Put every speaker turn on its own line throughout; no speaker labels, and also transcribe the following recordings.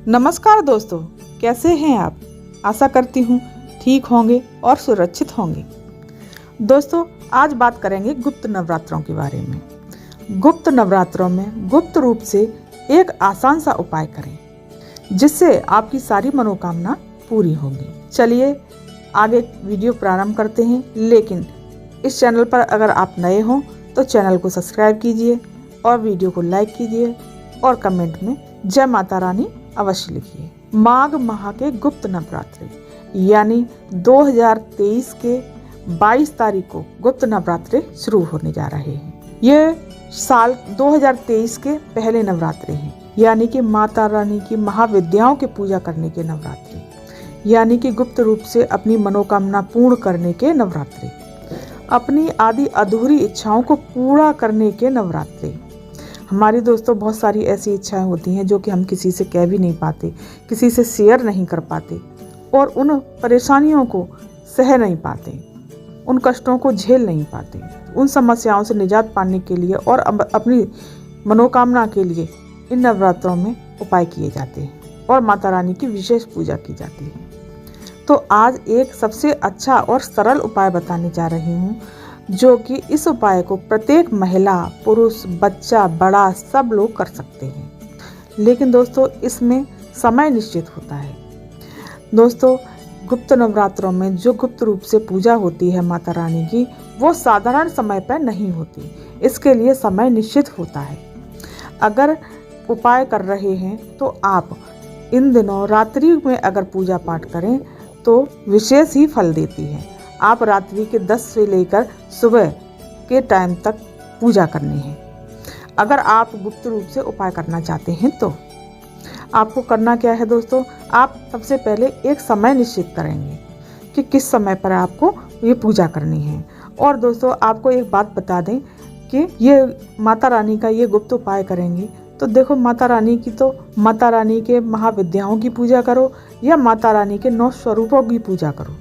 नमस्कार दोस्तों, कैसे हैं आप। आशा करती हूँ ठीक होंगे और सुरक्षित होंगे। दोस्तों, आज बात करेंगे गुप्त नवरात्रों के बारे में। गुप्त नवरात्रों में गुप्त रूप से एक आसान सा उपाय करें जिससे आपकी सारी मनोकामना पूरी होगी। चलिए आगे वीडियो प्रारंभ करते हैं, लेकिन इस चैनल पर अगर आप नए हों तो चैनल को सब्सक्राइब कीजिए और वीडियो को लाइक कीजिए और कमेंट में जय माता रानी अवश्य लिखिए। माघ माह के गुप्त नवरात्रि यानी 2023 के 22 तारीख को गुप्त नवरात्रि शुरू होने जा रहे हैं। ये साल 2023 के पहले नवरात्रि हैं, यानी कि माता रानी की महाविद्याओं की पूजा करने के नवरात्रि, यानी कि गुप्त रूप से अपनी मनोकामना पूर्ण करने के नवरात्रि, अपनी आदि अधूरी इच्छाओं को पूरा करने के नवरात्रि। हमारी दोस्तों बहुत सारी ऐसी इच्छाएं होती हैं जो कि हम किसी से कह भी नहीं पाते, किसी से शेयर नहीं कर पाते और उन परेशानियों को सह नहीं पाते, उन कष्टों को झेल नहीं पाते। उन समस्याओं से निजात पाने के लिए और अपनी मनोकामना के लिए इन नवरात्रों में उपाय किए जाते हैं और माता रानी की विशेष पूजा की जाती है। तो आज एक सबसे अच्छा और सरल उपाय बताने जा रही हूँ, जो कि इस उपाय को प्रत्येक महिला, पुरुष, बच्चा, बड़ा सब लोग कर सकते हैं। लेकिन दोस्तों, इसमें समय निश्चित होता है। दोस्तों, गुप्त नवरात्रों में जो गुप्त रूप से पूजा होती है माता रानी की, वो साधारण समय पर नहीं होती। इसके लिए समय निश्चित होता है। अगर उपाय कर रहे हैं तो आप इन दिनों रात्रि में अगर पूजा पाठ करें तो विशेष ही फल देती है। आप रात्रि के 10 से लेकर सुबह के टाइम तक पूजा करनी है। अगर आप गुप्त रूप से उपाय करना चाहते हैं तो आपको करना क्या है दोस्तों, आप सबसे पहले एक समय निश्चित करेंगे कि किस समय पर आपको ये पूजा करनी है। और दोस्तों, आपको एक बात बता दें कि ये माता रानी का ये गुप्त उपाय करेंगे तो देखो, माता रानी की तो माता रानी के महाविद्याओं की पूजा करो या माता रानी के 9 स्वरूपों की पूजा करो,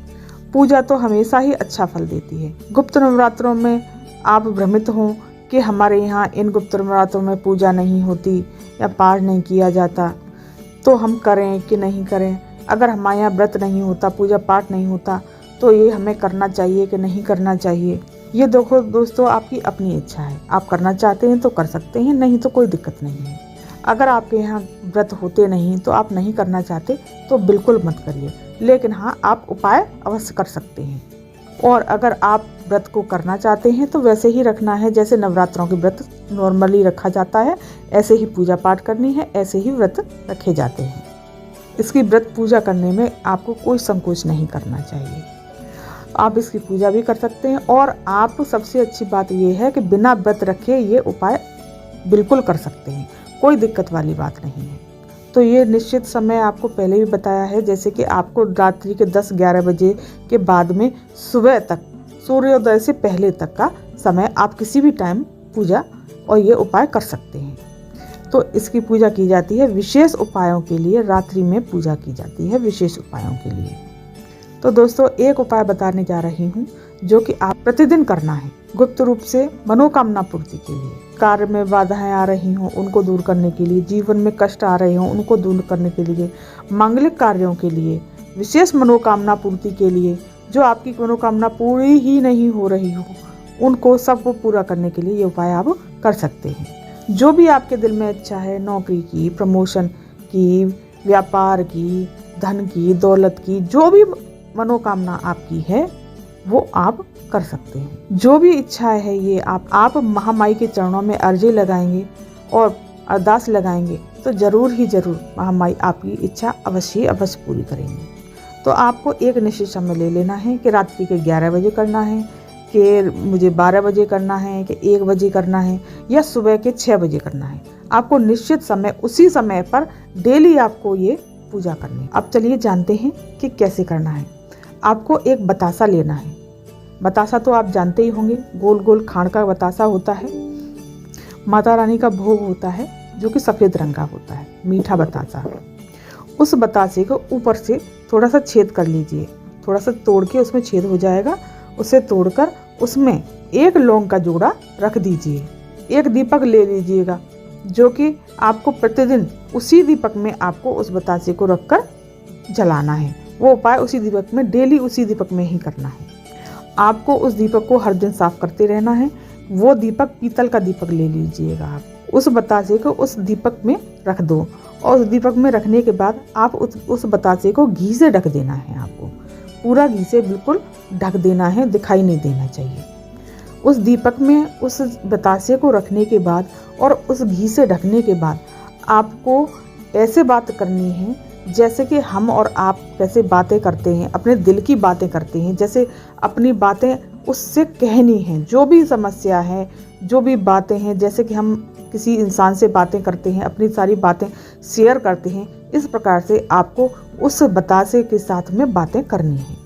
पूजा तो हमेशा ही अच्छा फल देती है। गुप्त नवरात्रों में आप भ्रमित हों कि हमारे यहाँ इन गुप्त नवरात्रों में पूजा नहीं होती या पाठ नहीं किया जाता, तो हम करें कि नहीं करें। अगर हमारे यहाँ व्रत नहीं होता, पूजा पाठ नहीं होता, तो ये हमें करना चाहिए कि नहीं करना चाहिए। ये देखो दोस्तों, आपकी अपनी इच्छा है। आप करना चाहते हैं तो कर सकते हैं, नहीं तो कोई दिक्कत नहीं है। अगर आपके यहाँ व्रत होते नहीं तो आप नहीं करना चाहते तो बिल्कुल मत करिए, लेकिन हाँ, आप उपाय अवश्य कर सकते हैं। और अगर आप व्रत को करना चाहते हैं तो वैसे ही रखना है जैसे नवरात्रों के व्रत नॉर्मली रखा जाता है, ऐसे ही पूजा पाठ करनी है, ऐसे ही व्रत रखे जाते हैं। इसकी व्रत पूजा करने में आपको कोई संकोच नहीं करना चाहिए। आप इसकी पूजा भी कर सकते हैं और आप सबसे अच्छी बात यह है कि बिना व्रत रखे ये उपाय बिल्कुल कर सकते हैं, कोई दिक्कत वाली बात नहीं है। तो ये निश्चित समय आपको पहले भी बताया है, जैसे कि आपको रात्रि के 10-11 बजे के बाद में सुबह तक, सूर्योदय से पहले तक का समय आप किसी भी टाइम पूजा और ये उपाय कर सकते हैं। तो इसकी पूजा की जाती है विशेष उपायों के लिए, रात्रि में पूजा की जाती है विशेष उपायों के लिए। तो दोस्तों, एक उपाय बताने जा रही हूँ जो कि आप प्रतिदिन करना है गुप्त रूप से मनोकामना पूर्ति के लिए। कार्य में बाधाएं आ रही हों उनको दूर करने के लिए, जीवन में कष्ट आ रहे हों उनको दूर करने के लिए, मांगलिक कार्यों के लिए, विशेष मनोकामना पूर्ति के लिए, जो आपकी मनोकामना पूरी ही नहीं हो रही हो उनको सबको पूरा करने के लिए ये उपाय आप कर सकते हैं। जो भी आपके दिल में इच्छा है, नौकरी की, प्रमोशन की, व्यापार की, धन की, दौलत की, जो भी मनोकामना आपकी है वो आप कर सकते हैं। जो भी इच्छा है ये आप महामाई के चरणों में अर्जी लगाएंगे और अरदास लगाएंगे तो जरूर ही जरूर महामाई आपकी इच्छा अवश्य पूरी करेंगे। तो आपको एक निश्चित समय ले लेना है कि रात्रि के 11 बजे करना है, कि मुझे 12 बजे करना है, कि 1 बजे करना है या सुबह के 6 बजे करना है। आपको निश्चित समय, उसी समय पर डेली आपको ये पूजा करनी है। अब चलिए जानते हैं कि कैसे करना है। आपको एक बतासा लेना है। बतासा तो आप जानते ही होंगे, गोल गोल खांड का बतासा होता है। माता रानी का भोग होता है जो कि सफ़ेद रंग का होता है, मीठा बतासा। उस बतासे को ऊपर से थोड़ा सा छेद कर लीजिए, थोड़ा सा तोड़ के उसमें छेद हो जाएगा, उसे तोड़कर उसमें एक लौंग का जोड़ा रख दीजिए। एक दीपक ले लीजिएगा जो कि आपको प्रतिदिन उसी दीपक में आपको उस बतासे को रखकर जलाना है। वो उपाय उसी दीपक में, डेली उसी दीपक में ही करना है। आपको उस दीपक को हर दिन साफ करते रहना है। वो दीपक पीतल का दीपक ले लीजिएगा आप, उस बतासे को उस दीपक में रख दो और उस दीपक में रखने के बाद आप उस बतासे को घी से ढक देना है। आपको पूरा घी से बिल्कुल ढक देना है, दिखाई नहीं देना चाहिए। उस दीपक में उस बतासे को रखने के बाद और उस घी से ढकने के बाद आपको ऐसे बात करनी है जैसे कि हम और आप कैसे बातें करते हैं, अपने दिल की बातें करते हैं, जैसे अपनी बातें उससे कहनी है। जो भी समस्या है, जो भी बातें हैं, जैसे कि हम किसी इंसान से बातें करते हैं, अपनी सारी बातें शेयर करते हैं, इस प्रकार से आपको उस बतासे के साथ में बातें करनी है।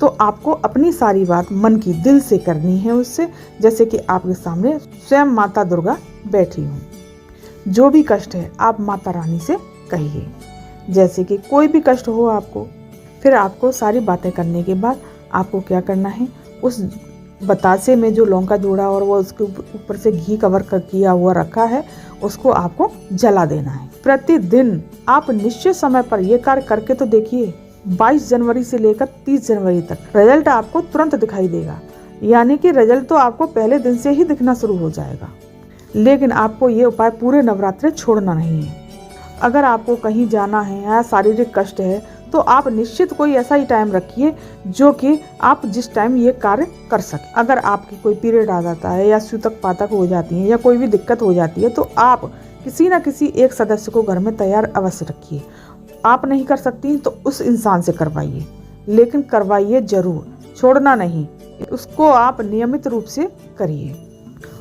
तो आपको अपनी सारी बात मन की, दिल से करनी है उससे, जैसे कि आपके सामने स्वयं माता दुर्गा बैठी हूँ। जो भी कष्ट है आप माता रानी से कहिए, जैसे कि कोई भी कष्ट हो आपको। फिर आपको सारी बातें करने के बाद आपको क्या करना है, उस बतासे में जो लौंगा जोड़ा और वो उसके ऊपर से घी कवर किया हुआ रखा है, उसको आपको जला देना है। प्रतिदिन आप निश्चित समय पर ये कार्य करके तो देखिए। 22 जनवरी से लेकर 30 जनवरी तक रिजल्ट आपको तुरंत दिखाई देगा, यानी कि रिजल्ट तो आपको पहले दिन से ही दिखना शुरू हो जाएगा। लेकिन आपको ये उपाय पूरे नवरात्रे छोड़ना नहीं है। अगर आपको कहीं जाना है या शारीरिक कष्ट है तो आप निश्चित कोई ऐसा ही टाइम रखिए जो कि आप जिस टाइम ये कार्य कर सकें। अगर आपकी कोई पीरियड आ जाता है या सूतक पातक हो जाती है या कोई भी दिक्कत हो जाती है तो आप किसी न किसी एक सदस्य को घर में तैयार अवश्य रखिए। आप नहीं कर सकती तो उस इंसान से करवाइए, लेकिन करवाइए जरूर, छोड़ना नहीं। उसको आप नियमित रूप से करिए।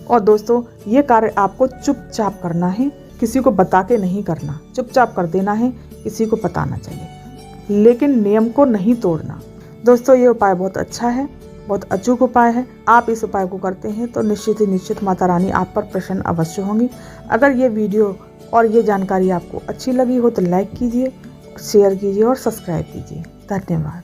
और दोस्तों, ये कार्य आपको चुपचाप करना है, किसी को बता के नहीं करना। चुपचाप कर देना है, किसी को बताना चाहिए, लेकिन नियम को नहीं तोड़ना। दोस्तों, ये उपाय बहुत अच्छा है, बहुत अचूक उपाय है। आप इस उपाय को करते हैं तो निश्चित ही निश्चित माता रानी आप पर प्रसन्न अवश्य होंगी। अगर ये वीडियो और ये जानकारी आपको अच्छी लगी हो तो लाइक कीजिए, शेयर कीजिए और सब्सक्राइब कीजिए। धन्यवाद।